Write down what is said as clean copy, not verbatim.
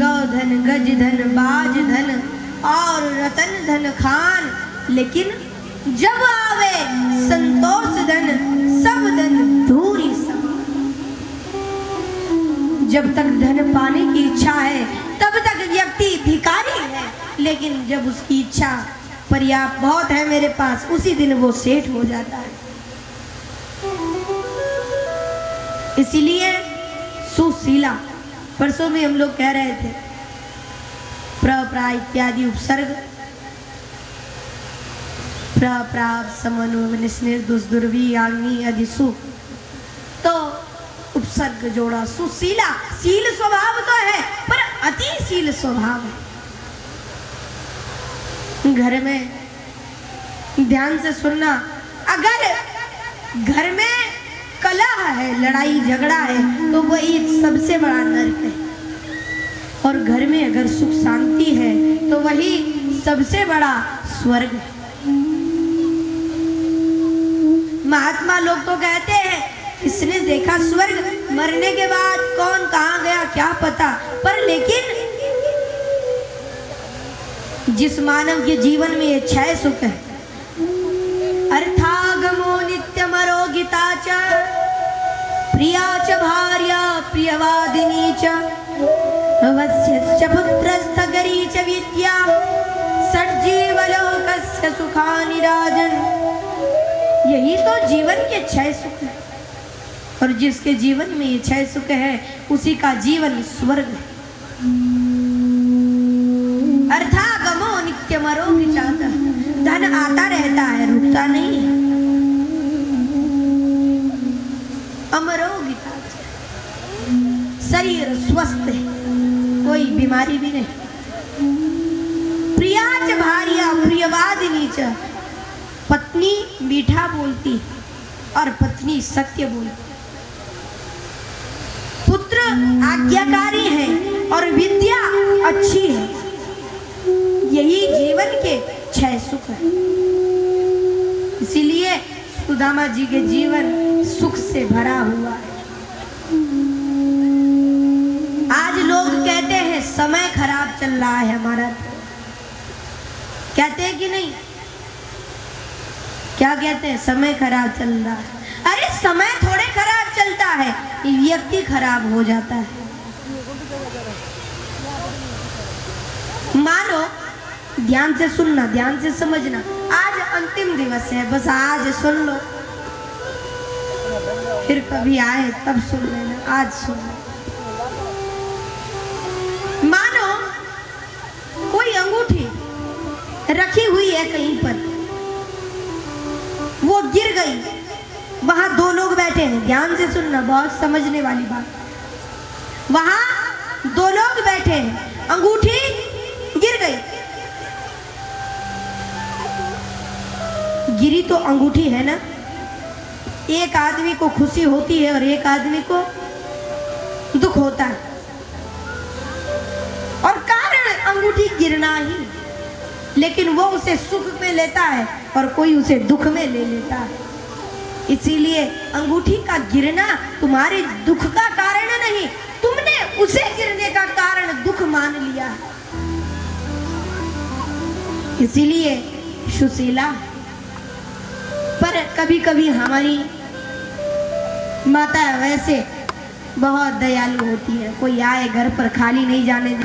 गौधन गज धन बाज धन और रतन धन खान, लेकिन जब आवे संतोष धन सब धन धूरी सम। जब तक धन पाने की इच्छा है तब तक व्यक्ति भिखारी है, लेकिन जब उसकी इच्छा पर्याप्त बहुत है मेरे पास, उसी दिन वो सेठ हो जाता है। इसीलिए सुशीला, परसों में हम लोग कह रहे थे प्र इत्यादि उपसर्ग, प्राप समनु स्नेह दुर्वी आग्नि अधिसु, तो उपसर्ग जोड़ा सुशीला। शील स्वभाव तो है पर अतिशील स्वभाव है। घर में ध्यान से सुनना, अगर घर में कलह है, लड़ाई झगड़ा है, तो वही सबसे बड़ा नरक है। और घर में अगर सुख शांति है तो वही सबसे बड़ा स्वर्ग है। महात्मा लोग तो कहते हैं किसने देखा स्वर्ग, मरने के बाद कौन कहाँ गया क्या पता, पर लेकिन जिस मानव के जीवन में ये 6 सुख है, अर्थागमो नित्यमरोगिता च प्रिया च भार्या प्रियवादिनी च अवश्यश्च पुत्रस्थगरी च विद्या षड्जीवलोकस्य सुखानि राजन्। यही तो जीवन के 6 सुख है, और जिसके जीवन में ये 6 सुख है उसी का जीवन स्वर्ग है। अर्थागमो नित्यमरोगिता, धन आता रहता है रुकता नहीं है। अमरोगिता, शरीर स्वस्थ है, कोई बीमारी भी नहीं। प्रिया च भार्या प्रियवादिनी च, पत्नी मीठा बोलती और पत्नी सत्य बोलती। पुत्र आज्ञाकारी है और विद्या अच्छी है। यही जीवन के 6 सुख है। इसीलिए सुदामा जी के जीवन सुख से भरा हुआ है। आज लोग कहते हैं समय खराब चल रहा है हमारा, कहते हैं कि नहीं? क्या कहते हैं? समय खराब चल रहा है। अरे समय थोड़े खराब चलता है, व्यक्ति खराब हो जाता है। मानो, ध्यान से सुनना, ध्यान से समझना, आज अंतिम दिवस है, बस आज सुन लो, फिर कभी आए तब सुन लेना, आज सुन लो। मानो कोई अंगूठी रखी हुई है कहीं पर, वो गिर गई, वहां 2 लोग बैठे हैं, ध्यान से सुनना, बहुत समझने वाली बात। वहां 2 लोग बैठे हैं, अंगूठी गिर गई। गिरी तो अंगूठी है ना, एक आदमी को खुशी होती है और एक आदमी को दुख होता है, और कारण अंगूठी गिरना ही, लेकिन वो उसे सुख में लेता है और कोई उसे दुख में ले लेता है। इसीलिए अंगूठी का गिरना तुम्हारे दुख का कारण नहीं, तुमने उसे गिरने का कारण दुख मान लिया है। इसीलिए सुशीला, पर कभी कभी हमारी माता वैसे बहुत दयालु होती है, कोई आए घर पर खाली नहीं जाने